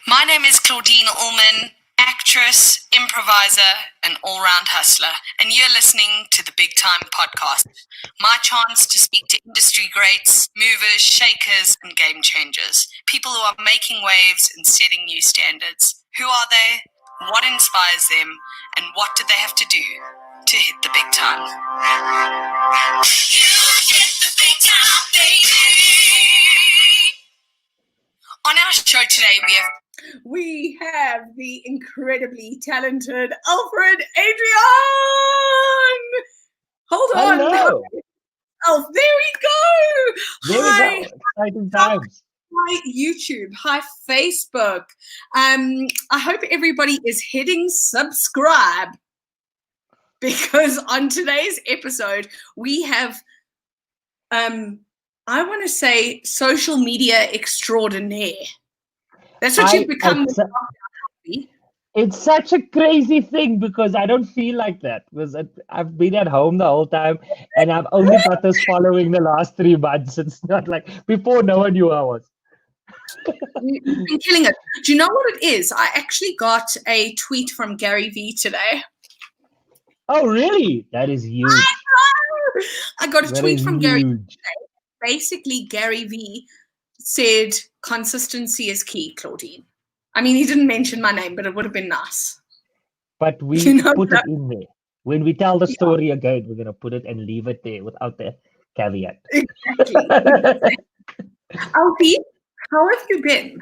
My name is Claudine Ullman, actress, improviser, and all-round hustler, and you're listening to the Big Time Podcast, my chance to speak to industry greats, movers, shakers, and game changers, people who are making waves and setting new standards. Who are they? What inspires them? And what do they have to do to hit the big time? You hit the big time, baby! On our show today, we have the incredibly talented Alfred Adriaan. Hold on. Hello. Oh, there we go. There we go. Exciting times. Hi, YouTube. Hi, Facebook. I hope everybody is hitting subscribe, because on today's episode, we have, I want to say, social media extraordinaire. That's what you've become. It's such a crazy thing because I don't feel like that. Because I've been at home the whole time and I've only got this following the last 3 months. It's not like before no one knew I was. You've been killing it. Do you know what it is? I actually got a tweet from Gary V today. Oh, really? That is huge. I got a tweet from Gary V today. Basically, Gary V said consistency is key, Claudine. I mean, he didn't mention my name, but it would have been nice. But we put it in there. When we tell the story again, we're going to put it and leave it there without the caveat. Exactly. Alfie, how have you been?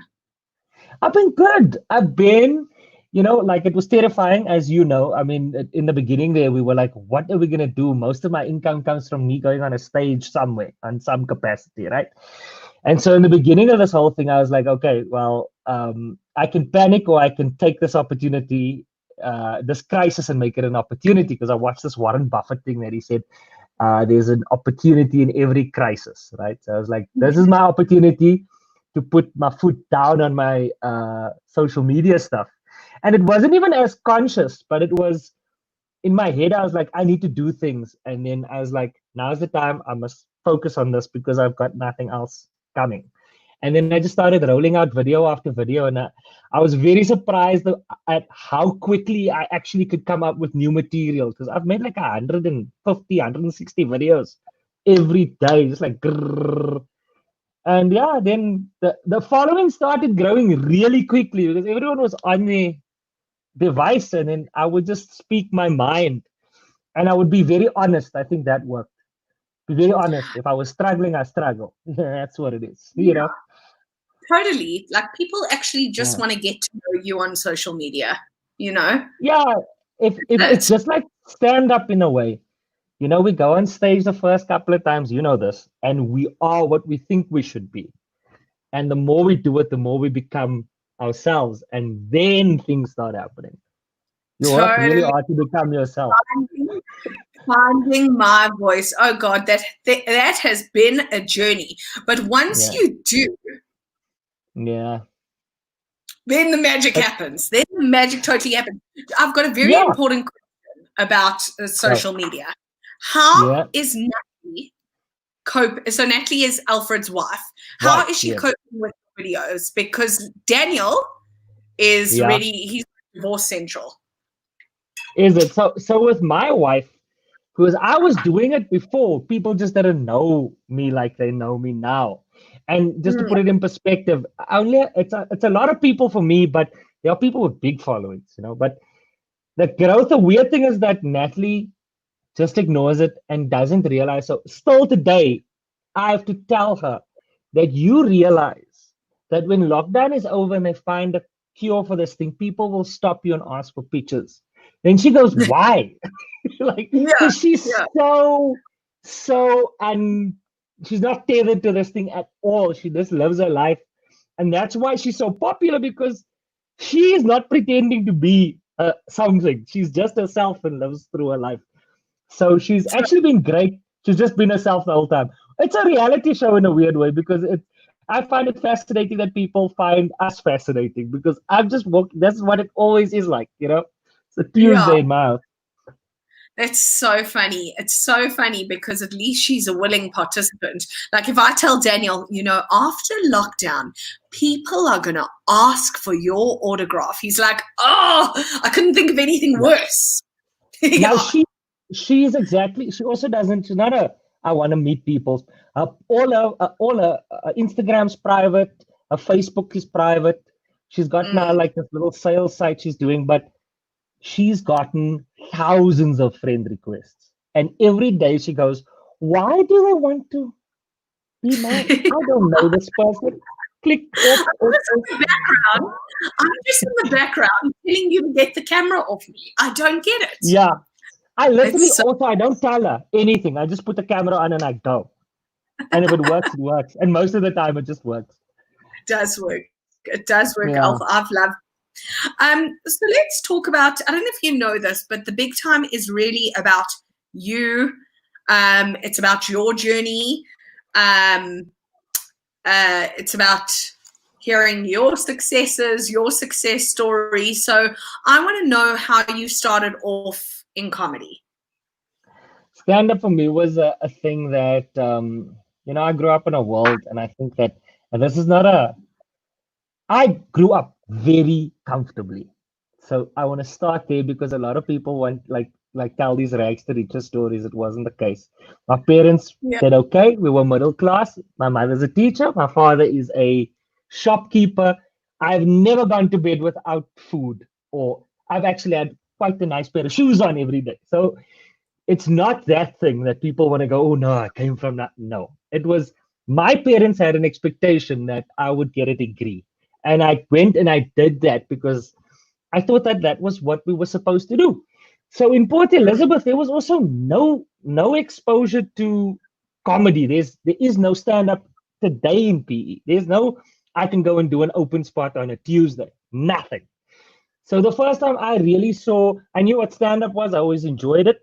I've been good. I've been, like it was terrifying, as you know. I mean, in the beginning there, we were like, what are we going to do? Most of my income comes from me going on a stage somewhere on some capacity, right? And so in the beginning of this whole thing, I was like, okay, well, I can panic or I can take this opportunity, this crisis, and make it an opportunity, because I watched this Warren Buffett thing that he said, there's an opportunity in every crisis, right? So I was like, this is my opportunity to put my foot down on my social media stuff. And it wasn't even as conscious, but it was in my head. I was like, I need to do things. And then I was like, now's the time. I must focus on this because I've got nothing else coming. And then I just started rolling out video after video. And I was very surprised at how quickly I actually could come up with new material, because I've made like 150, 160 videos every day, just like grrr. And yeah, then the following started growing really quickly because everyone was on their device, and then I would just speak my mind and I would be very honest. I think that worked. Be very honest. If I was struggling, I struggle. That's what it is. You know? Totally. Like, people actually just want to get to know you on social media, Yeah. If it's just like stand up in a way. We go on stage the first couple of times, this, and we are what we think we should be. And the more we do it, the more we become ourselves, and then things start happening. You work really hard to become yourself. Finding my voice. Oh God, that has been a journey. But once you do, then the magic happens. Then the magic totally happens. I've got a very important question about social media. How is Natalie cope? So Natalie is Alfred's wife. How is she coping with videos? Because Daniel is ready. He's divorce central. Is it? So with my wife, because I was doing it before, people just didn't know me like they know me now. And just to put it in perspective, it's a lot of people for me, but there are people with big followings, But the growth, the weird thing is that Natalie just ignores it and doesn't realize. So still today, I have to tell her that you realize that when lockdown is over and they find a cure for this thing, people will stop you and ask for pictures. Then she goes, why? Because she's she's not tethered to this thing at all. She just lives her life. And that's why she's so popular, because she is not pretending to be something. She's just herself and lives through her life. So she's actually been great. She's just been herself the whole time. It's a reality show in a weird way, because I find it fascinating that people find us fascinating, because I've just that's what it always is like, It's a Tuesday in my house. It's so funny. It's so funny because at least she's a willing participant. Like if I tell Daniel, after lockdown, people are going to ask for your autograph. He's like, oh, I couldn't think of anything worse. Now Yeah. she's exactly. She also doesn't. She's not a. I want to meet people. All her Instagram's private. Her Facebook is private. She's got now like this little sales site she's doing, but she's gotten thousands of friend requests, and every day she goes, "Why do they want to be mad? I don't know this person." Click off, off, off. I'm just in the background telling you to get the camera off me. I don't get it. Yeah, I literally It's so- also I don't tell her anything. I just put the camera on and I go. And if it works, it works. And most of the time, it just works. It does work. It does work. Yeah. I've loved. So let's talk about. I don't know if you know this, but the big time is really about you. It's about your journey. It's about hearing your successes, your success story. So I want to know how you started off in comedy. Stand up for me was a thing that, I grew up in a world, and I think that, and this is not I grew up very comfortably. So I want to start there because a lot of people want like tell these rags to riches stories. It wasn't the case. My parents said, okay, we were middle class. My mother's a teacher. My father is a shopkeeper. I've never gone to bed without food, or I've actually had quite a nice pair of shoes on every day. So it's not that thing that people want to go, oh no, I came from that. No, it was my parents had an expectation that I would get a degree. And I went and I did that because I thought that that was what we were supposed to do. So in Port Elizabeth, there was also no exposure to comedy. There is no stand-up today in PE. There's no I can go and do an open spot on a Tuesday. Nothing. So the first time I really saw, I knew what stand-up was. I always enjoyed it.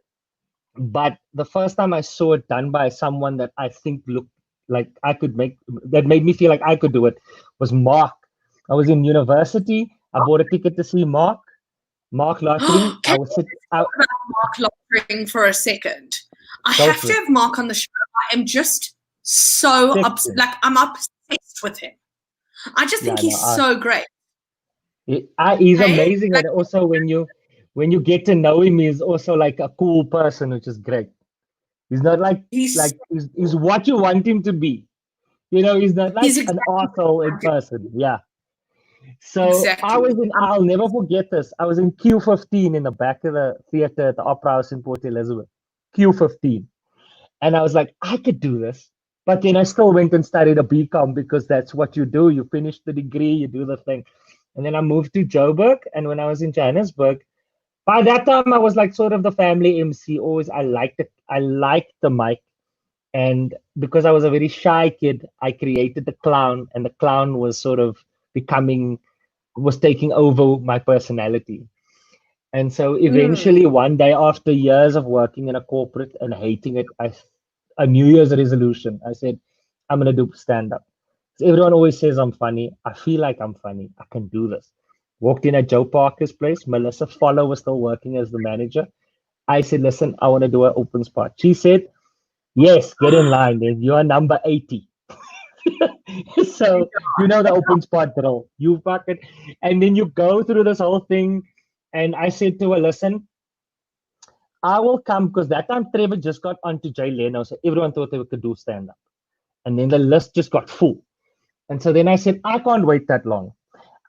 But the first time I saw it done by someone that I think looked like I could make, that made me feel like I could do it, was Mark. I was in university. I bought a ticket to see Mark Lottering. Can we talk about Mark Lottering for a second? I have to have Mark on the show. I am just so I'm obsessed with him. I just think he's so great. He's amazing, and also when you get to know him, he's also like a cool person, which is great. He's not he's what you want him to be. He's not like an arsehole in person. Yeah. So I'll never forget this. I was in Q15 in the back of the theater at the Opera House in Port Elizabeth. Q15. And I was like, I could do this. But then I still went and studied a BCom because that's what you do. You finish the degree, you do the thing. And then I moved to Joburg. And when I was in Johannesburg, by that time I was like sort of the family MC. Always I liked the mic. And because I was a very shy kid, I created the clown, and the clown was sort of was taking over my personality. And so eventually one day, after years of working in a corporate and hating it, a New Year's resolution, I said, I'm going to do stand-up. So everyone always says I'm funny. I feel like I'm funny. I can do this. Walked in at Joe Parker's place. Melissa Follow was still working as the manager. I said, listen, I want to do an open spot. She said, yes, get in line, then. You are number 80. So the open spot drill. You fucking, and then you go through this whole thing. And I said to her, listen, I will come, because that time Trevor just got onto Jay Leno, so everyone thought they could do stand-up. And then the list just got full. And so then I said, I can't wait that long.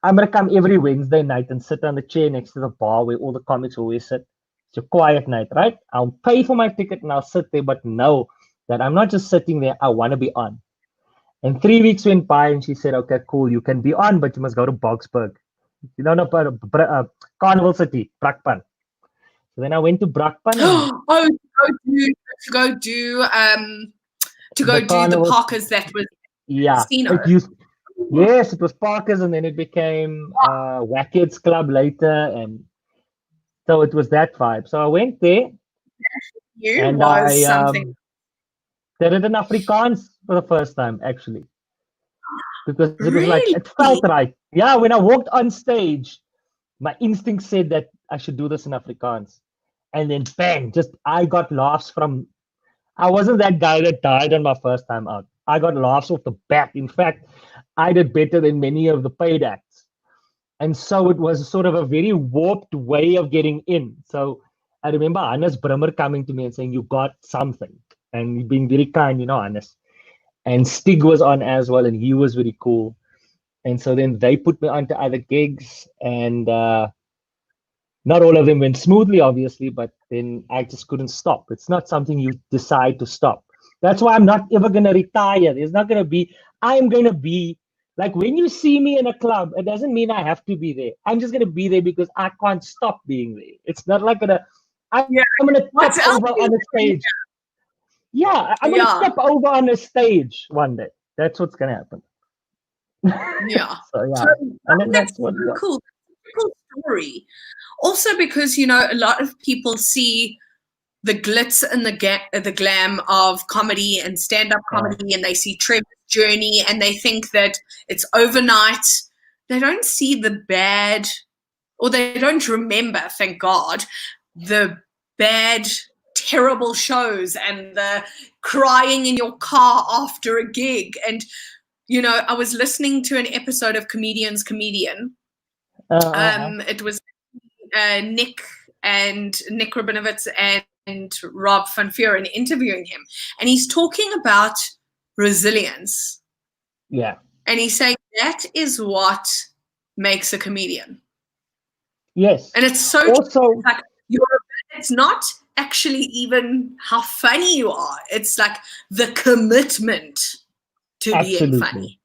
I'm going to come every Wednesday night and sit on the chair next to the bar where all the comics always sit. It's a quiet night, right? I'll pay for my ticket and I'll sit there, but know that I'm not just sitting there. I want to be on. And 3 weeks went by and she said, okay, cool, you can be on, but you must go to Boksburg. Carnival City, Brakpan. So then I went to Brakpan. To go do the Parkers that was casino. Yes, it was Parkers, and then it became Wackheads Club later, and so it was that vibe. So I went there, and I did it in Afrikaans for the first time, actually, because it was like, it felt right. Yeah, when I walked on stage, my instinct said that I should do this in Afrikaans. And then bang, just I got laughs from. I wasn't that guy that died on my first time out. I got laughs off the bat. In fact, I did better than many of the paid acts. And so it was sort of a very warped way of getting in. So I remember Hannes Brummer coming to me and saying, "You got something." And being very kind, Hannes. And Stig was on as well, and he was very cool. And so then they put me onto other gigs, and not all of them went smoothly, obviously, but then I just couldn't stop. It's not something you decide to stop. That's why I'm not ever going to retire. There's not going to be, I'm going to be, like when you see me in a club, it doesn't mean I have to be there. I'm just going to be there because I can't stop being there. It's not like I'm going to What's step over on a stage. Yeah, I'm going to step over on a stage one day. That's what's going to happen. Yeah. So, yeah. So, And that's what so cool. Cool story. Also, because a lot of people see the glitz and the glam of comedy and stand-up comedy, and they see Trevor's journey, and they think that it's overnight. They don't see the bad, or they don't remember, thank God, the bad, terrible shows and the crying in your car after a gig. And I was listening to an episode of Comedian's Comedian. It was Nick Rabinowitz and Rob van Vuuren interviewing him, and he's talking about resilience. Yeah. And he's saying that is what makes a comedian. Yes. And it's so also like it's not actually even how funny you are. It's like the commitment to being funny.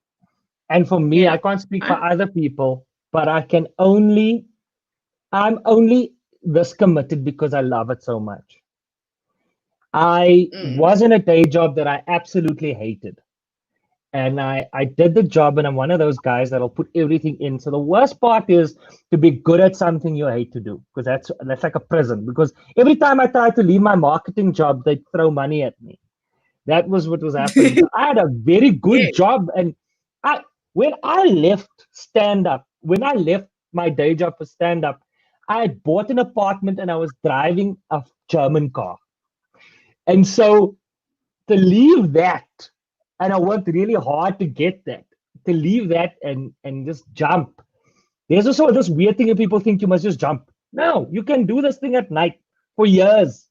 And for me, I can't speak for other people, but I'm only this committed because I love it so much. I was in a day job that I absolutely hated. And I did the job, and I'm one of those guys that'll put everything in. So the worst part is to be good at something you hate to do, because that's like a prison. Because every time I tried to leave my marketing job, they'd throw money at me. That was what was happening. So I had a very good job, and when I left my day job for stand-up, I had bought an apartment and I was driving a German car. And so to leave that, and I worked really hard to get that, to leave that and just jump. There's also this weird thing that people think you must just jump. No, you can do this thing at night for years.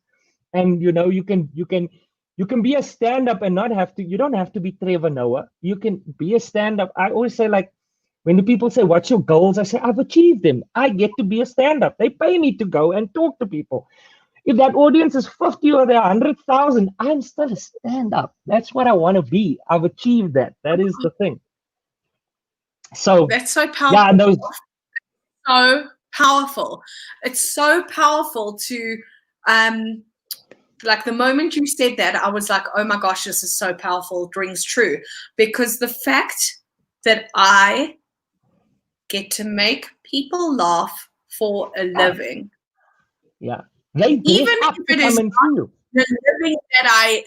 And you can be a stand-up and you don't have to be Trevor Noah. You can be a stand-up. I always say, like, when the people say, "What's your goals?" I say, "I've achieved them. I get to be a stand-up. They pay me to go and talk to people. If that audience is 50 or they're 100,000, I'm still a stand-up. That's what I want to be. I've achieved that. That is the thing." So that's so powerful. Yeah, and those so powerful. It's so powerful to like the moment you said that, I was like, oh my gosh, this is so powerful. It rings true. Because the fact that I get to make people laugh for a living. Yeah. Even if it is not the living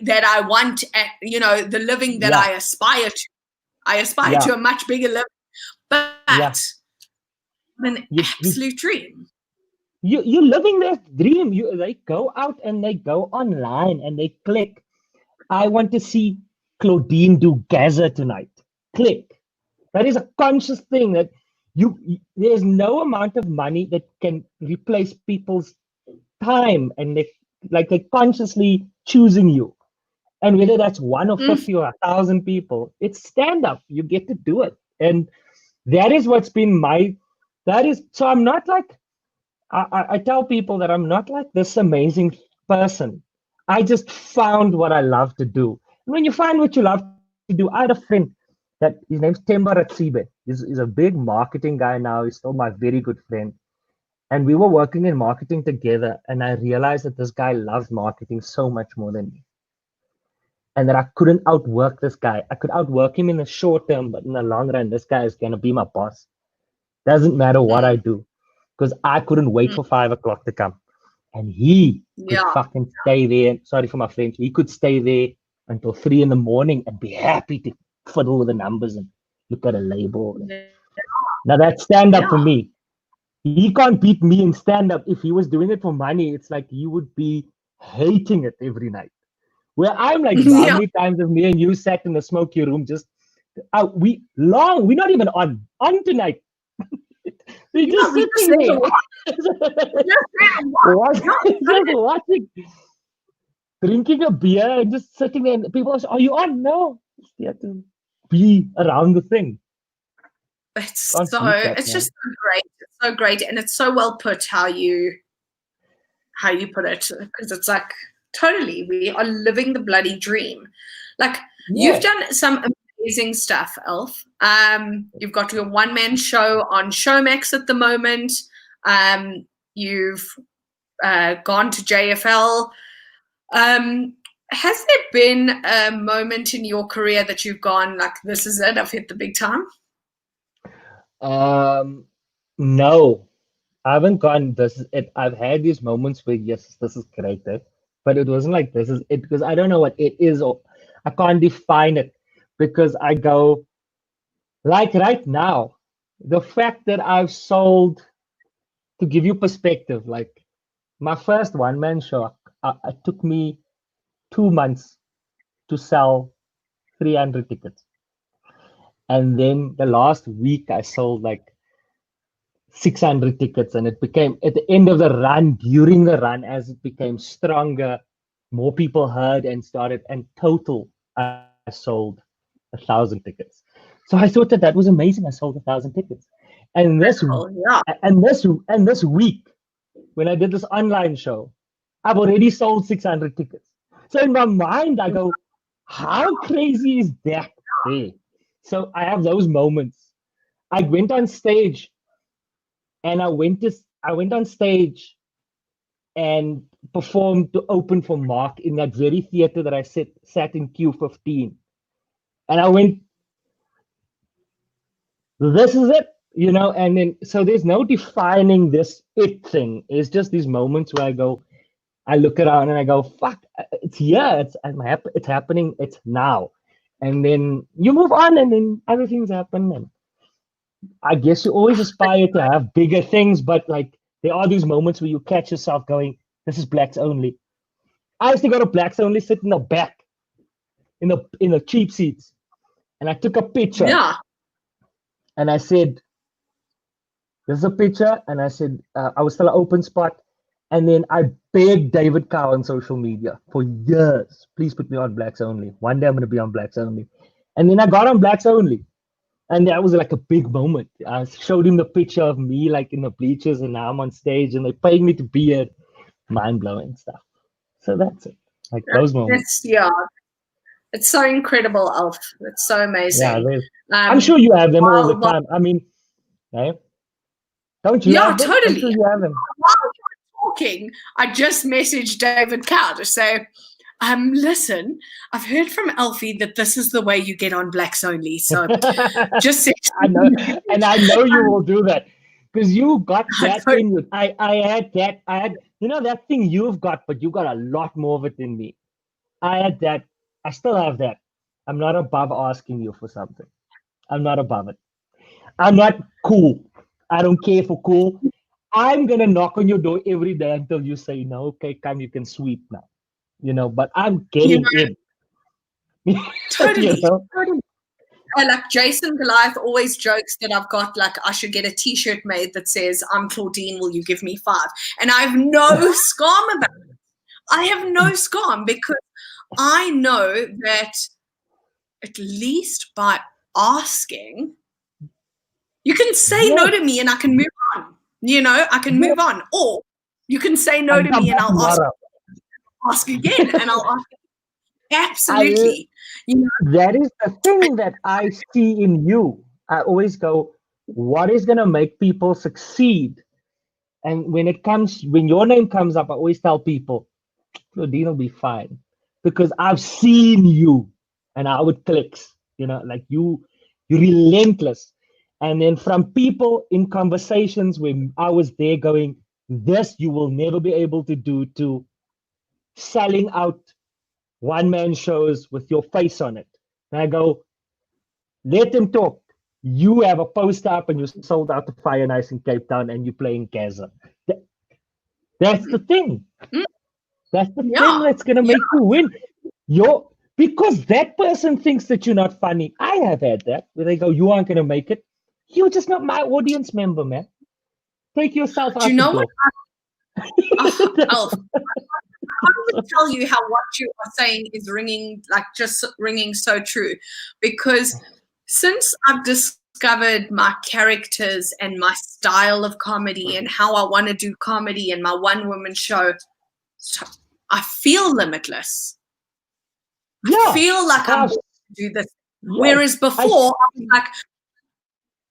that I want, the living that I aspire to. I aspire to a much bigger living. But an absolute dream. You're living that dream. They go out and they go online and they click. I want to see Claudine do Gaza tonight. Click. That is a conscious thing that there's no amount of money that can replace people's time, and they're consciously choosing you. And whether that's 1 or 50 or 1,000 people, it's stand-up. You get to do it. And that is what's been so I'm not like, I tell people that I'm not like this amazing person. I just found what I love to do. And when you find what you love to do, I had a friend that his name's Themba Ratsibe. He's a big marketing guy now. He's still my very good friend. And we were working in marketing together. And I realized that this guy loves marketing so much more than me. And that I couldn't outwork this guy. I could outwork him in the short term, but in the long run, this guy is going to be my boss. Doesn't matter what I do, because I couldn't wait for 5 o'clock to come. And he could fucking stay there. Sorry for my French. He could stay there until 3 a.m. and be happy to fiddle with the numbers and look at a label. Now that's stand up for me. He can't beat me in stand-up. If he was doing it for money, it's like he would be hating it every night. Where I'm like, how Yeah. many times have me and you sat in the smoky room just we're not even on tonight. We're Yeah, just we just sitting there to there. watch. Just there to watch. Yeah, Just watching, drinking a beer and just sitting there. And people say, are you on? No. You have to be around the thing. Can't beat that, it's man. just so great. It's so great. And it's so well put how you put it. Because it's like totally, we are living the bloody dream. Like Yeah. you've done some amazing stuff, Elf. You've got your one-man show on Showmax at the moment. You've gone to JFL. Has there been a moment in your career that you've gone like, this is it, I've hit the big time? No, I haven't gone. This is it. I've had these moments where yes, this is great, but it wasn't like this is it because I don't know what it is or I can't define it because I go like right now, the fact that I've sold to give you perspective, like my first one-man show, it took me 2 months to sell 300 tickets. And then the last week I sold like 600 tickets, and it became at the end of the run, during the run, as it became stronger, more people heard and started, and total, I sold 1,000 tickets. So I thought that was amazing. I sold 1,000 tickets. And this Cool, yeah. and this week, when I did this online show, I've already sold 600 tickets. So in my mind, I go, how crazy is that? There. So I have those moments. I went on stage and I went on stage and performed to open for Mark in that very theater that I sat in Q15. And I went, this is it, and then so there's no defining this it thing. It's just these moments where I look around and I go, fuck, it's here, it's happening, it's now. And then you move on and then other things happen. And I guess you always aspire to have bigger things, but like there are these moments where you catch yourself going, this is blacks only. I used to go to blacks only, sit in the back, in the cheap seats. And I took a picture Yeah. and I said, this is a picture. And I said, I was still an open spot. And then I begged David Cow on social media for years, please put me on blacks only. One day I'm going to be on blacks only. And then I got on blacks only. And that was like a big moment. I showed him the picture of me like in the bleachers, and now I'm on stage and they paid me to be it. Mind blowing stuff. So that's it. Like those moments. It's so incredible, Alf. It's so Yeah, amazing. I'm sure you have them all the Well, time. I mean, eh? Don't you yeah, have them? I'm sure totally. you have them. While you were talking, I just messaged David Cow to say, listen, I've heard from Alfie that this is the way you get on blacks only. So just I know, and I know you will do that because you got that in you. I had that. I had, that thing you've got, but you got a lot more of it than me. I had that. I still have that. I'm not above asking you for something. I'm not above it. I'm not cool. I don't care for cool. I'm gonna knock on your door every day until you say no. Okay, come, you can sweep now. But I'm getting in. totally. know? Totally. Like Jason Goliath always jokes that I've got like I should get a T-shirt made that says I'm Claudine, will you give me 5? And I have no scam about it. I have no scam because I know that at least by asking, you can say no to me and I can move on. I can move on. Or you can say no to me and I'll ask again and I'll ask absolutely. That is the thing that I see in you. I always go, what is going to make people succeed? And when your name comes up, I always tell people, Claudine will be fine. Because I've seen you and how it clicks. Like you're relentless. And then from people in conversations when I was there going, this you will never be able to do, to selling out one-man shows with your face on it. And I go, let them talk. you have a poster up and you sold out the Fire Nice in Cape Town and you're playing Gaza. That's the thing. That's the thing Yeah. that's gonna make you win. Because that person thinks that you're not funny. I have had that where they go, "You aren't gonna make it. You're just not my audience member, man. Take yourself Do out you the know what? door." Alf, I would tell you how what you are saying is just ringing so true, because since I've discovered my characters and my style of comedy and how I want to do comedy and my one-woman show, I feel limitless. I feel like I'm going to do this. Whereas before, I was like,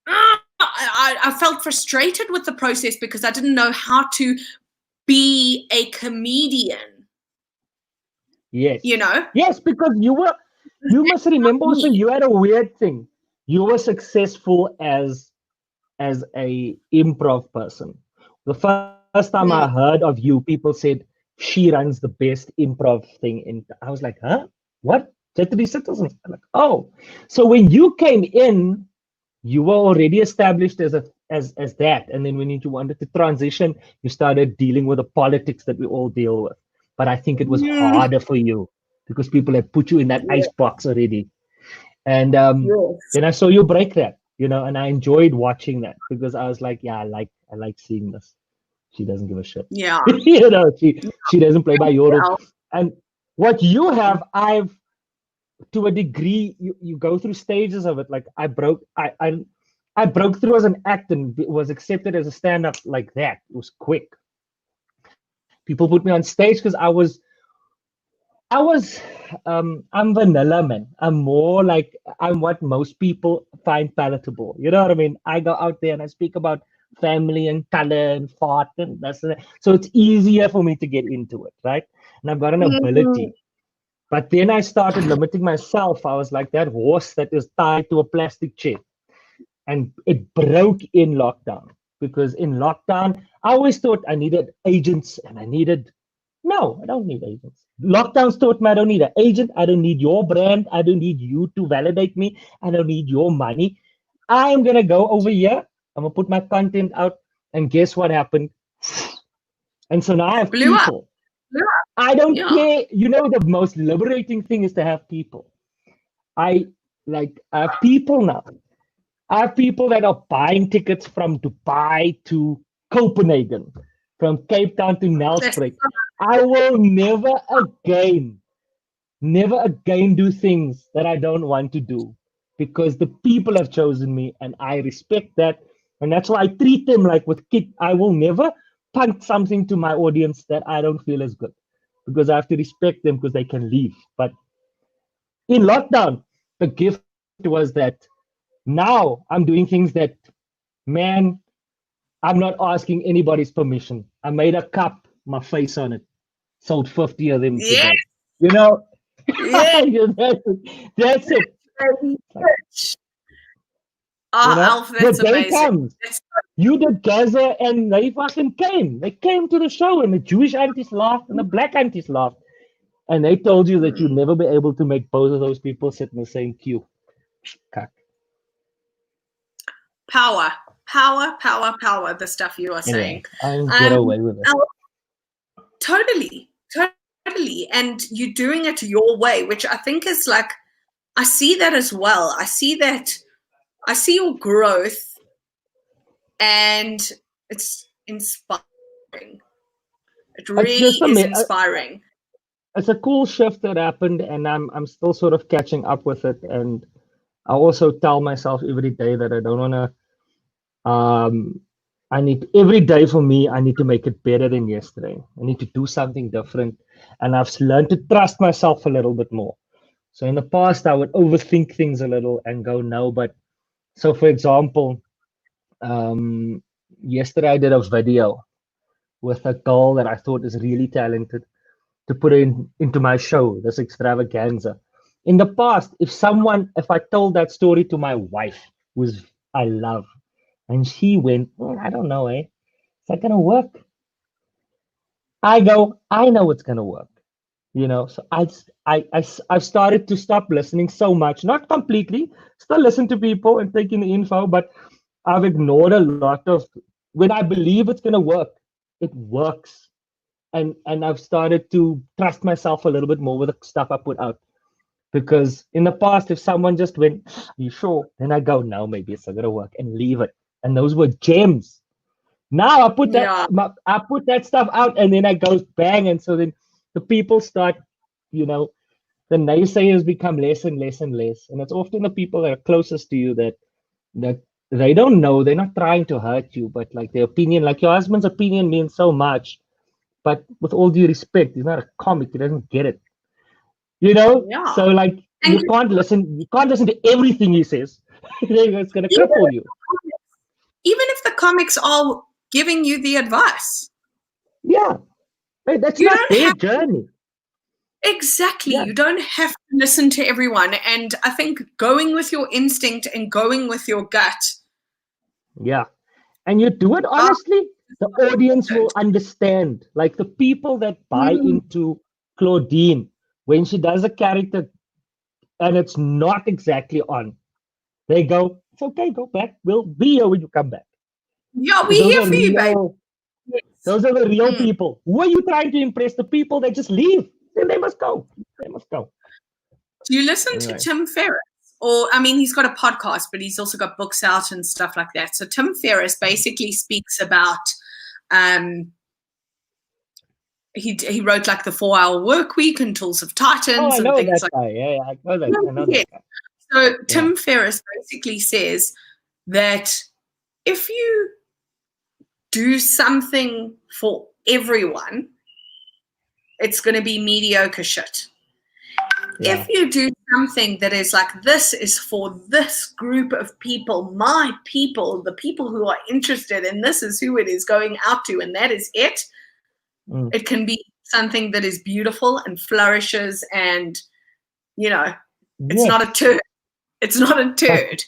I felt frustrated with the process because I didn't know how to be a comedian. Yes. You know? Yes, because you must remember also you had a weird thing. You were successful as a improv person. The first time I heard of you, people said she runs the best improv thing in. I was like, huh? What? Jeffrey Citizens? I'm like, oh. So when you came in, you were already established as that. And then when you wanted to transition, you started dealing with the politics that we all deal with. But I think it was harder for you because people had put you in that ice box already. And then I saw you break that, and I enjoyed watching that because I was like, yeah, I like seeing this. She doesn't give a shit. Yeah. She doesn't play by your rules. And what you have, to a degree, you go through stages of it. Like I broke through as an act and was accepted as a stand-up like that. It was quick. People put me on stage because I'm vanilla, man. I'm more like I'm what most people find palatable. You know what I mean? I go out there and I speak about family and color and fart and so it's easier for me to get into it, right? And I've got an ability. But then I started limiting myself. I was like that horse that is tied to a plastic chair. And it broke in lockdown because in lockdown, I always thought I needed agents and no, I don't need agents. Lockdowns taught me I don't need an agent. I don't need your brand. I don't need you to validate me. I don't need your money. I am going to go over here. I'm going to put my content out. And guess what happened? And so now I have people. I don't care. The most liberating thing is to have people. I have people now. I have people that are buying tickets from Dubai to Copenhagen, from Cape Town to Nelspruit. I will never again do things that I don't want to do because the people have chosen me and I respect that. And that's why I treat them like with kid. I will never punt something to my audience that I don't feel is good because I have to respect them because they can leave. But in lockdown, the gift was that now I'm doing things that, man, I'm not asking anybody's permission. I made a cup, my face on it. Sold 50 of them today. That's it. Alf, that's the day amazing. Comes, you did Gaza and they fucking came. They came to the show and the Jewish aunties laughed and the black aunties laughed. And they told you that you'd never be able to make both of those people sit in the same queue. Cuck. Power, the stuff you are saying. I didn't get away with it. Totally. And you're doing it your way, which I think is like, I see that as well. I see your growth and it's inspiring. It really is inspiring. It's a cool shift that happened and I'm still sort of catching up with it. And I also tell myself every day that I don't want to, every day for me, I need to make it better than yesterday. I need to do something different. And I've learned to trust myself a little bit more. So in the past, I would overthink things a little and go, no. But so, for example, yesterday I did a video with a girl that I thought is really talented to put into my show, this extravaganza. In the past, if I told that story to my wife, who I love, and she went, I don't know, is that going to work? I go, I know it's going to work. So I've started to stop listening so much, not completely, still listen to people and taking the info, but I've ignored a lot of when I believe it's gonna work, it works. And I've started to trust myself a little bit more with the stuff I put out. Because in the past, if someone just went, "You sure?" Then I go, "No, maybe it's not gonna work," and leave it. And those were gems. Now Yeah. I put that stuff out, and then I go bang, and so then the people start, you know, the naysayers become less and less and less, and it's often the people that are closest to you that they don't know. They're not trying to hurt you, but like their opinion, like your husband's opinion means so much. But with all due respect, he's not a comic. He doesn't get it, you know. Yeah. So like And you can't listen. You can't listen to everything he says. It's gonna even cripple you. if the comics are giving you the advice, Yeah, right, that's you not don't their have journey. exactly. Yeah, You don't have to listen to everyone. And I think going with your instinct and going with your gut yeah. And you do it are honestly, the so audience important. will understand. Like the people that buy Mm, into Claudine when she does a character and it's not exactly on, they go, "It's okay, go back. We'll be here when you come back." yeah, Because we're here for you, baby. Yes. those are the real Mm. people. Who are you trying to impress? The people that just leave. Then they must go. They must go. Do you listen to Anyway. Tim Ferriss? Or, I mean, he's got a podcast, but he's also got books out and stuff like that. So Tim Ferriss basically speaks about um, he wrote like the 4 Hour Work Week and Tools of Oh, I Titans and know things that like guy. Yeah, yeah, I know that. that guy. So Yeah. Tim Ferriss basically says that if you do something for everyone, it's going to be mediocre shit. Yeah. If you do something that is like, this is for this group of people, my people, the people who are interested, and this is who it is going out to, and that is it, Mm. it can be something that is beautiful and flourishes, and, you know, it's not a Yes. turd. It's not a But turd.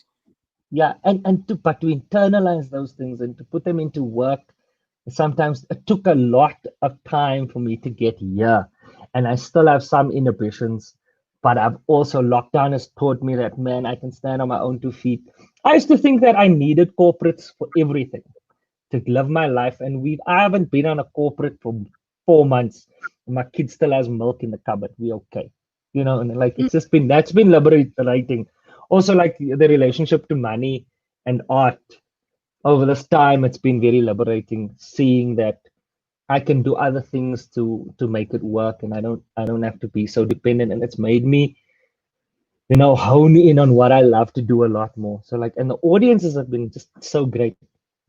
yeah, and to internalize those things and to put them into work, sometimes it took a lot of time for me to get here. And I still have some inhibitions, but I've also lockdown has taught me that, man, I can stand on my own 2 feet. I used to think that I needed corporates for everything to live my life, and I haven't been on a corporate for 4 months. My kid still has milk in the cupboard. We okay, and like it's just been that's been liberating. Also, like the relationship to money and art over this time, it's been very liberating seeing that I can do other things to make it work, and I don't have to be so dependent. And it's made me, hone in on what I love to do a lot more. So like, and the audiences have been just so great.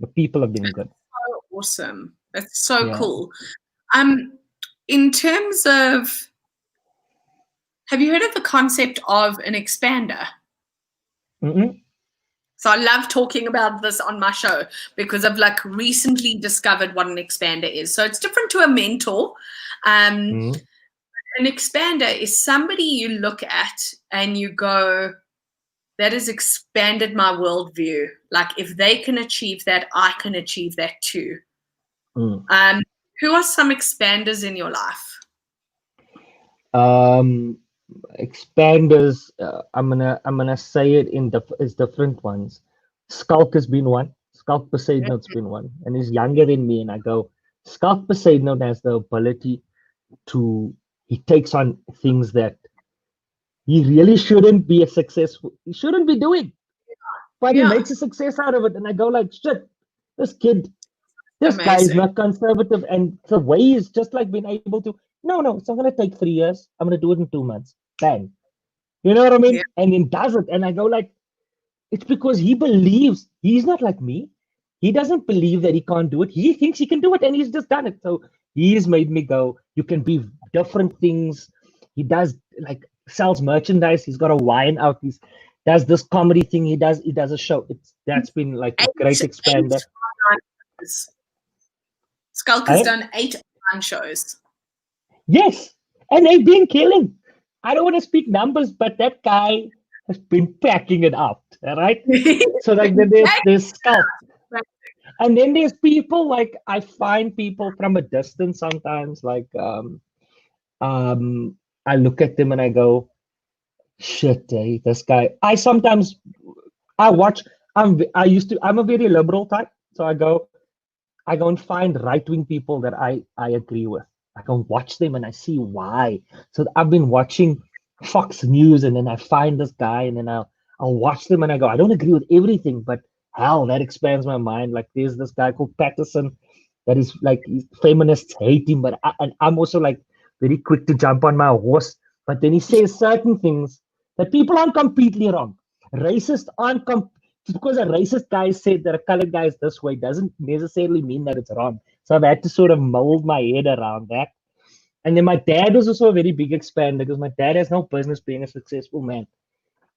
The people have been good. So awesome. That's so Yeah. cool. In terms of, have you heard of the concept of an expander? Mm-mm. So I love talking about this on my show because I've like recently discovered what an expander is. So it's different to a mentor. Um, Mm. an expander is somebody you look at and you go, that has expanded my worldview. Like if they can achieve that, I can achieve that too. Mm. Who are some expanders in your life? Um, Expanders. I'm gonna say it as different ones. Skulk has been one. Skulk Poseidon's been one, and he's younger than me. And I go, Skulk Poseidon has the ability to. He takes on things that he really shouldn't be a successful. He shouldn't be doing, but he Yeah, makes a success out of it. And I go like, shit, this kid, this guy is amazing. not conservative, and the way he's just like been able to. No, it's not gonna take 3 years. I'm gonna do it in 2 months. Bang. You know what I mean? Yeah, And then does it. And I go like, it's because he believes he's not like me. He doesn't believe that he can't do it. He thinks he can do it and he's just done it. So he's made me go, you can be different things. He does like sells merchandise. He's got a wine out. He does this comedy thing. He does a show. That's been like a great eight expander. shows. Skulk has Eh? done 8 shows. Yes. And they've been killing. I don't want to speak numbers, but that guy has been packing it up. All right. So like there's Skulk. And then there's people like I find people from a distance sometimes, like I look at them and I go, shit, this guy. I watch. I'm a very liberal type, so I go and find right-wing people that I agree with. I go and watch them and I see why. So I've been watching Fox News and then I find this guy and then I'll watch them and I go, I don't agree with everything, but hell, that expands my mind. Like there's this guy called Patterson that is like feminists hate him, but and I'm also like very quick to jump on my horse. But then he says certain things that people aren't completely wrong. Racists aren't just because a racist guy said that a colored guy is this way doesn't necessarily mean that it's wrong. So I've had to sort of mold my head around that. And then my dad was also a very big expander because my dad has no business being a successful man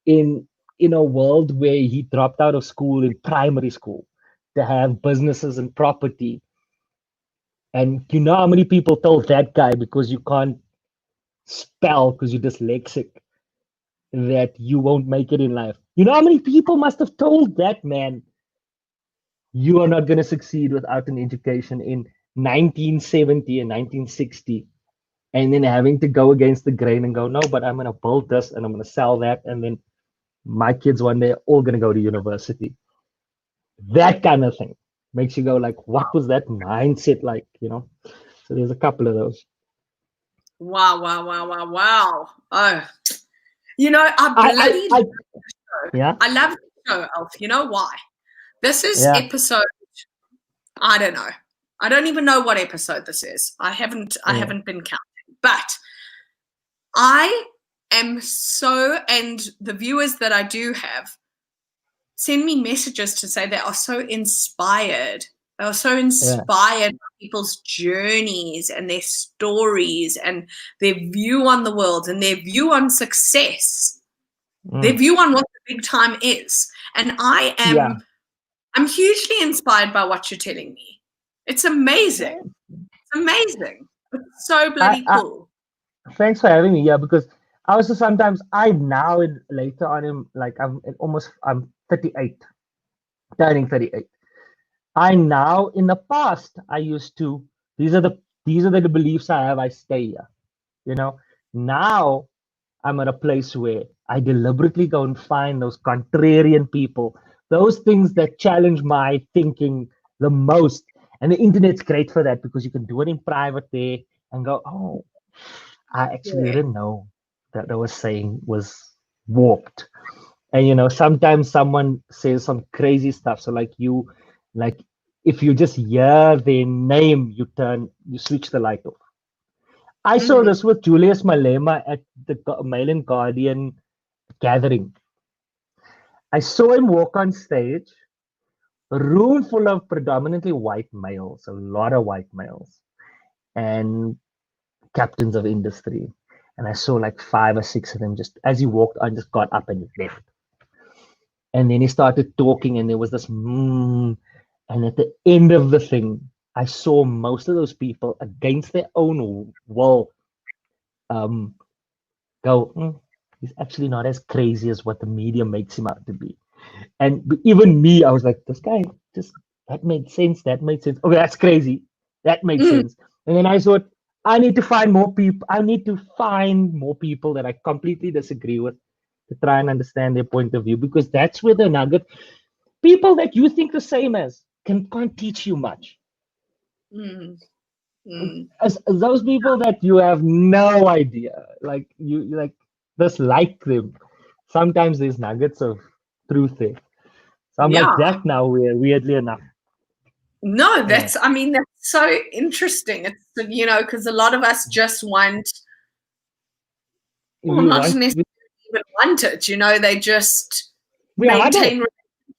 in a world where he dropped out of school in primary school to have businesses and property. And you know how many people told that guy because you can't spell because you're dyslexic that you won't make it in life. You know how many people must have told that man you are not going to succeed without an education in 1970 and 1960, and then having to go against the grain and go, no, but I'm going to build this and I'm going to sell that, and then my kids one day are all going to go to university. That kind of thing makes you go like, what was that mindset like? So there's a couple of those. Wow. Oh, I bloody yeah. I love the show, Alf. You know why? This is episode, I don't know. I don't even know what episode this is. I haven't been counting. But I am and the viewers that I do have send me messages to say they are so inspired. They are so inspired by people's journeys and their stories and their view on the world and their view on success, their view on what the big time is. And I'm hugely inspired by what you're telling me. It's amazing. It's amazing. It's so bloody cool. Thanks for having me. Yeah, because I also sometimes later on in like I'm 38, turning 38. In the past I used to, these are the beliefs I have, I stay here. Now I'm at a place where I deliberately go and find those contrarian people, those things that challenge my thinking the most. And the internet's great for that because you can do it in private there and go, oh, I actually didn't know that I was saying was warped. And sometimes someone says some crazy stuff. So like if you just hear their name, you switch the light off. I saw this with Julius Malema at the Mail and Guardian gathering. I saw him walk on stage, a room full of predominantly white males, a lot of white males, and captains of industry. And I saw like 5 or 6 of them just as he walked on, just got up and left. And then he started talking, and there was this and at the end of the thing, I saw most of those people against their own will go, he's actually not as crazy as what the media makes him out to be. And even me, I was like, this guy that made sense. Okay, that's crazy. That made sense. And then I thought, I need to find more people. I need to find more people that I completely disagree with to try and understand their point of view, because that's where the nugget, people that you think the same as can't teach you much. As those people that you have no idea, like you dislike them, sometimes there's nuggets of truth there. So I'm like that now, weirdly enough. No, that's so interesting. It's, because a lot of us just want, not necessarily even want it, they just maintain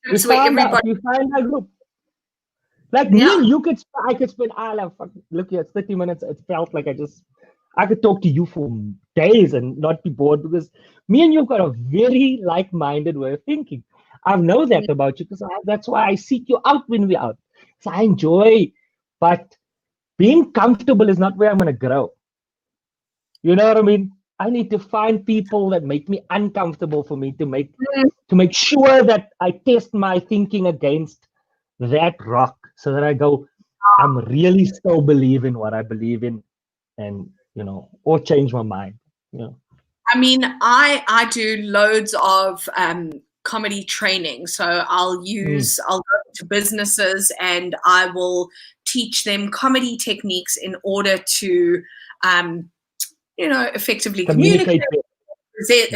relationships where everybody. You find a group. Like me and you I could spend, look here, it's 30 minutes. It felt like I could talk to you for days and not be bored, because me and you've got a very like-minded way of thinking. I know that about you because that's why I seek you out when we're out. So I enjoy, but being comfortable is not where I'm going to grow. You know what I mean? I need to find people that make me uncomfortable for me to make sure that I test my thinking against that rock, so that I go, I'm really still believe in what I believe in, and or change my mind. Yeah. I mean, I do loads of comedy training. So I'll go to businesses and I will teach them comedy techniques in order to, effectively communicate,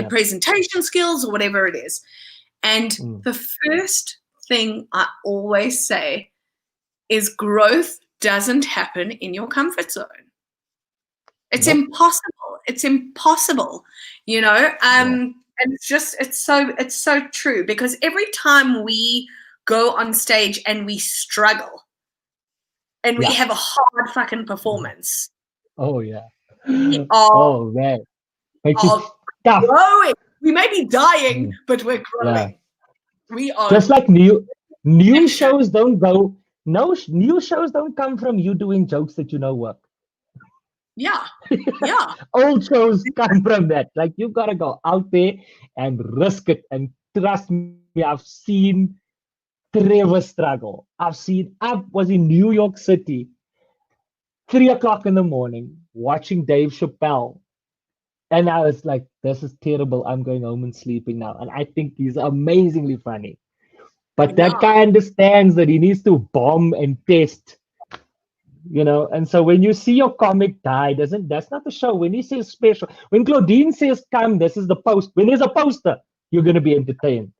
presentation skills or whatever it is. And the first thing I always say is growth doesn't happen in your comfort zone. It's impossible. It's impossible, and it's so true, because every time we go on stage and we struggle and we have a hard fucking performance. Oh yeah. We oh man. are growing. We may be dying, but we're growing. We are just like new shows don't go. No new shows don't come from you doing jokes that work. Yeah. Old shows come from that. Like, you gotta go out there and risk it. And trust me, I've seen Trevor struggle. I was in New York City, 3:00 in the morning, watching Dave Chappelle. And I was like, this is terrible. I'm going home and sleeping now. And I think he's amazingly funny. But that guy understands that he needs to bomb and test. And so when you see your comic die, that's not the show. When he says special, when Claudine says come, this is the post. When there's a poster, you're going to be entertained.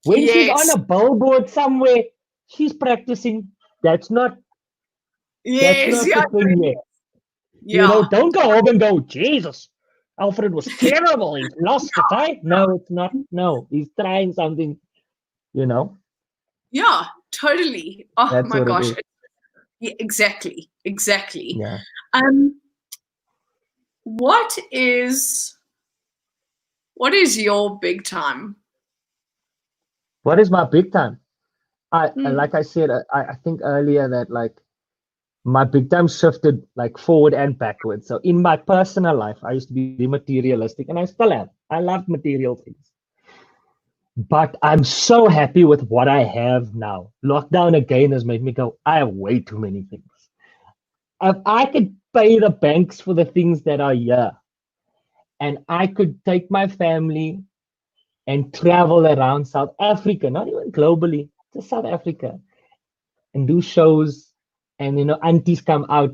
When she's on a billboard somewhere, she's practicing. That's not the thing yet. Don't go home and go, Jesus, Alfred was terrible. He lost the fight. No, it's not. No, he's trying something, Yeah, totally. Oh, that's my gosh. Yeah, exactly. Yeah. What is your big time? What is my big time? Like I said, I think earlier that like my big time shifted like forward and backwards. So in my personal life, I used to be materialistic, and I still am. I love material things. But I'm so happy with what I have now. Lockdown again has made me go, I have way too many things. If I could pay the banks for the things that are here, and I could take my family and travel around South Africa, not even globally, just South Africa, and do shows, and aunties come out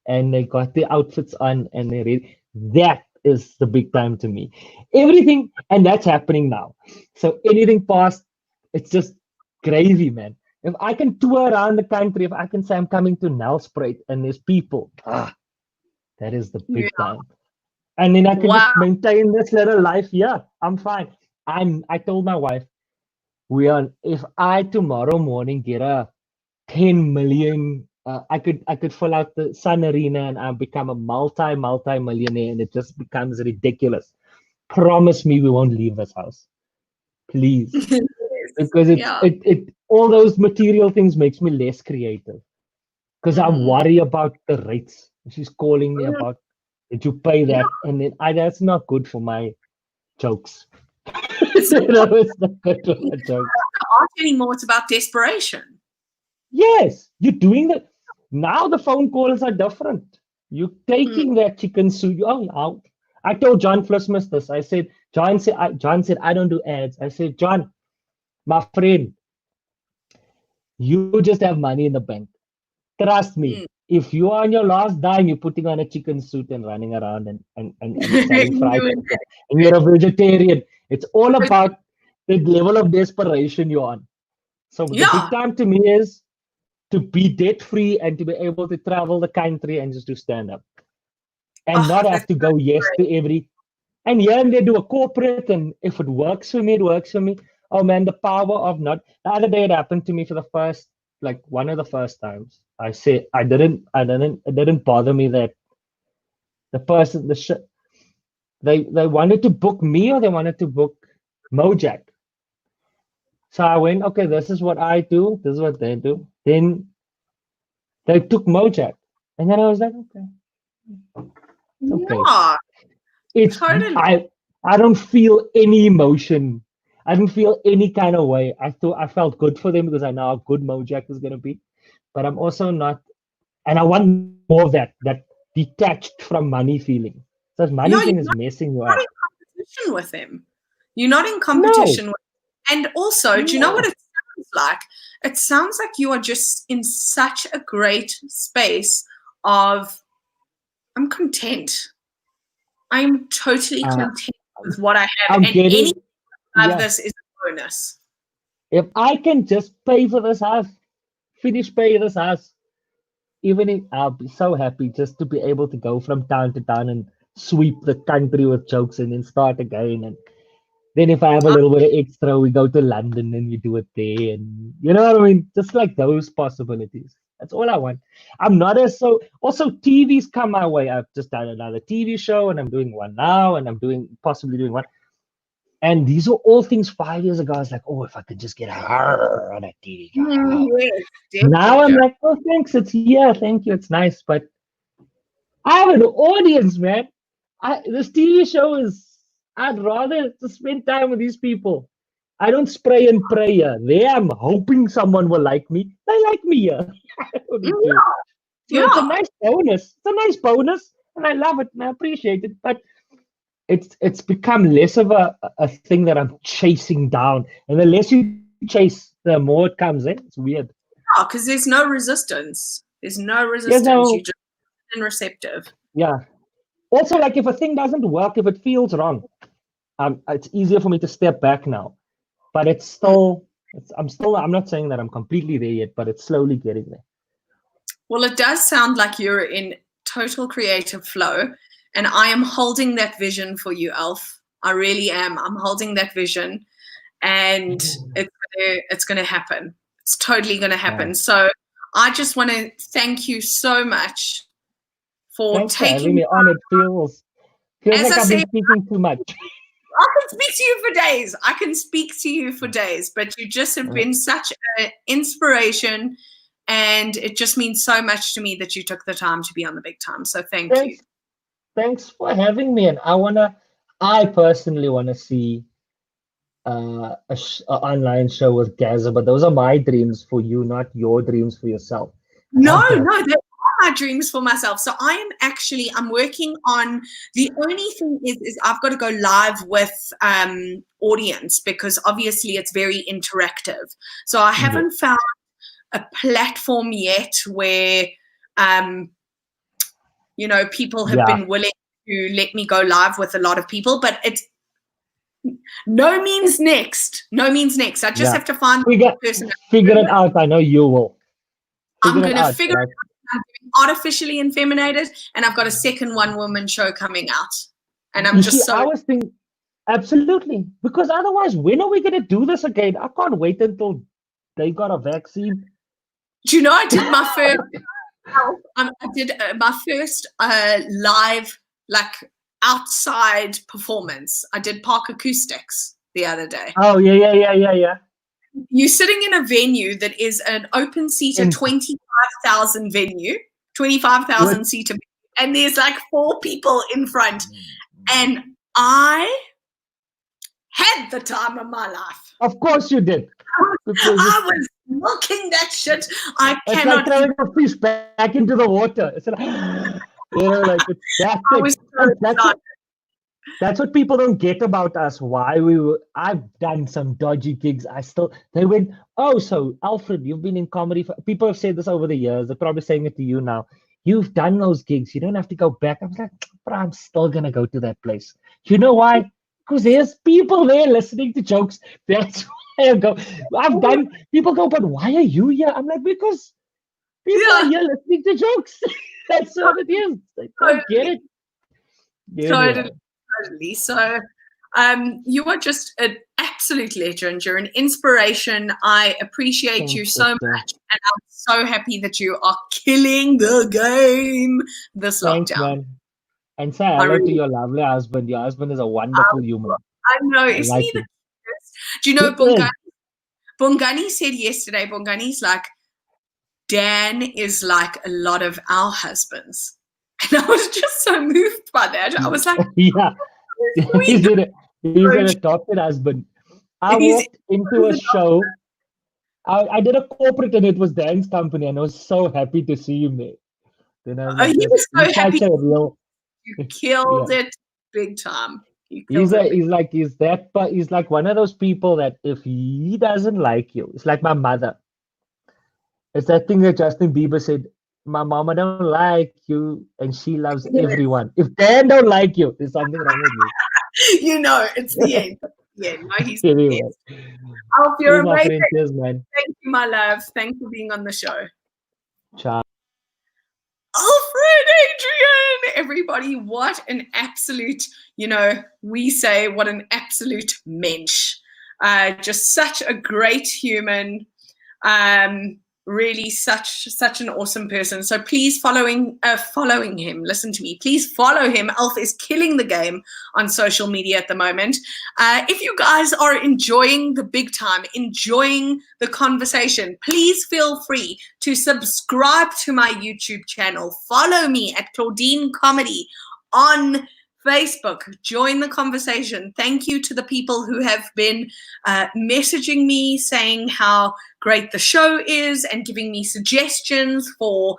and they got the outfits on and they read. That is the big time to me. Everything, and that's happening now. So anything past, it's just gravy, man. If I can tour around the country, if I can say I'm coming to Nelspruit and there's people, that is the big time. And then I can just maintain this little life. Yeah, I'm fine. I told my wife, if I tomorrow morning get a 10 million, I could fill out the Sun Arena and I'll become a multi-millionaire, and it just becomes ridiculous. Promise me we won't leave this house, please. Because it all those material things makes me less creative. Because I worry about the rates. She's calling me about, did you pay that? And then that's not good for my jokes. It's not good for my jokes. Art anymore, it's about desperation. Yes, you're doing that. Now the phone calls are different. You're taking that chicken soup. Oh, I told John Flismus this. I said, John said, I don't do ads. I said, John, my friend, you just have money in the bank. Trust me. If you are on your last dime, you're putting on a chicken suit and running around and selling fried chicken, and you're a vegetarian. It's all about the level of desperation you're on. So the big time to me is to be debt free and to be able to travel the country and just do stand up, and not have to go yes to every. And here and there do a corporate, and if it works for me, it works for me. Oh man, the power of not. The other day it happened to me for the first, like one of the first times. I say it didn't bother me that the person, they wanted to book me or they wanted to book Mojack. So I went, okay, this is what I do, this is what they do. Then they took Mojack, and then I was like, okay. Yeah, it's totally. I don't feel any emotion. I didn't feel any kind of way. I felt good for them because I know how good Mojack is gonna be. But I'm also not, and I want more of that detached from money feeling. So money thing is messing you You're not up. in competition with them. You're not in No. competition with them. And also, do you know what it sounds like? It sounds like you are just in such a great space of, I'm content. I'm totally content with what I have. And anything above this is a bonus. If I can just pay for this house, finish paying this house, even if I'll be so happy just to be able to go from town to town and sweep the country with jokes and then start again. And then if I have a little bit of extra, we go to London and we do it there. And you know what I mean? Just like those possibilities. That's all I want. I'm not as so. Also, TV's come my way. I've just done another TV show and I'm doing one now and I'm possibly doing one. And these are all things 5 years ago. I was like, oh, if I could just get on a TV. Now I'm like, oh, thanks. It's here. Thank you. It's nice. But I have an audience, man. This TV show I'd rather just spend time with these people. I don't spray and pray here. There, I'm hoping someone will like me. They like me here. It's a nice bonus. It's a nice bonus. And I love it and I appreciate it. But it's become less of a thing that I'm chasing down. And the less you chase, the more it comes in. It's weird. Yeah, because there's no resistance. There's no resistance. You're just receptive. Yeah. Also, like if a thing doesn't work, if it feels wrong, it's easier for me to step back now. But it's still, I'm not saying that I'm completely there yet, but it's slowly getting there. Well, it does sound like you're in total creative flow. And I am holding that vision for you, Alf. I really am. I'm holding that vision. And it's going to happen. It's totally going to happen. Yeah. So I just want to thank you so much for taking me on. It feels like I've been speaking too much. I can speak to you for days. But you just have been such an inspiration. And it just means so much to me that you took the time to be on the Big Time. So thank you. Thanks for having me. And I personally want to see an online show with Gaza, but those are my dreams for you, not your dreams for yourself. No, they are my dreams for myself. So I'm working on, the only thing is I've got to go live with audience because obviously it's very interactive. So I haven't found a platform yet where, people have been willing to let me go live with a lot of people, but it's no means next. I just have to find the person. Figure it out. I know you will. I'm going to figure it out. I'm getting artificially infeminated, and I've got a second one-woman show coming out. And I'm I was thinking, absolutely. Because otherwise, when are we going to do this again? I can't wait until they got a vaccine. Do you know I did my first... I did my first live, outside performance. I did Park Acoustics the other day. Oh, yeah. You're sitting in a venue that is an open-seater 25,000 venue, 25,000 seater, and there's 4 people in front. And I had the time of my life. Of course you did. I was milking that shit. I cannot. It's like throwing a fish back into the water. It's that's what people don't get about us. I've done some dodgy gigs. They went, oh, so Alfred, you've been in comedy. People have said this over the years. They're probably saying it to you now. You've done those gigs. You don't have to go back. I was like, but I'm still going to go to that place. You know why? Because there's people there listening to jokes. That's why I go. People go, but why are you here? I'm like, because people are here listening to jokes. That's what it is. I don't get it. Totally. So you are just an absolute legend. You're an inspiration. I appreciate you so much. And I'm so happy that you are killing the game this lockdown. Man. And say hello to your lovely husband. Your husband is a wonderful human. I know. Isn't he the cutest? Do you know Bongani said yesterday, Bongani's like, Dan is like a lot of our husbands. And I was just so moved by that. I was like, yeah, he's an adopted husband. I walked into a show. I did a corporate and it was Dan's company and I was so happy to see him there. He was so happy. You killed it big time. He's like one of those people that if he doesn't like you, it's like my mother. It's that thing that Justin Bieber said, my mama don't like you and she loves everyone. If Dan don't like you, there's something wrong with you. You know, it's the end. Yeah, no, he's Anyway. the best. Alf, you're amazing. Cheers, man. Thank you, my love. Thanks for being on the show. Ciao. Alfred Adriaan, everybody, what an absolute, we say what an absolute mensch. Just such a great human. Really such an awesome person. So please following him. Listen to me. Please follow him. Alf is killing the game on social media at the moment. If you guys are enjoying the big time, enjoying the conversation, please feel free to subscribe to my YouTube channel. Follow me at Claudine Comedy on Facebook. Join the conversation. Thank you to the people who have been messaging me saying how great the show is and giving me suggestions for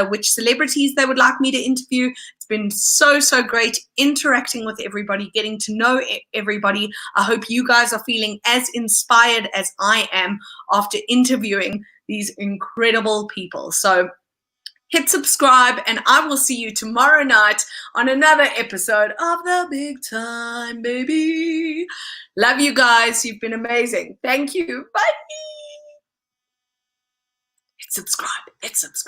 which celebrities they would like me to interview. It's been so great interacting with everybody, getting to know everybody. I hope you guys are feeling as inspired as I am after interviewing these incredible people. So hit subscribe, and I will see you tomorrow night on another episode of The Big Time, baby. Love you guys. You've been amazing. Thank you. Bye. Hit subscribe.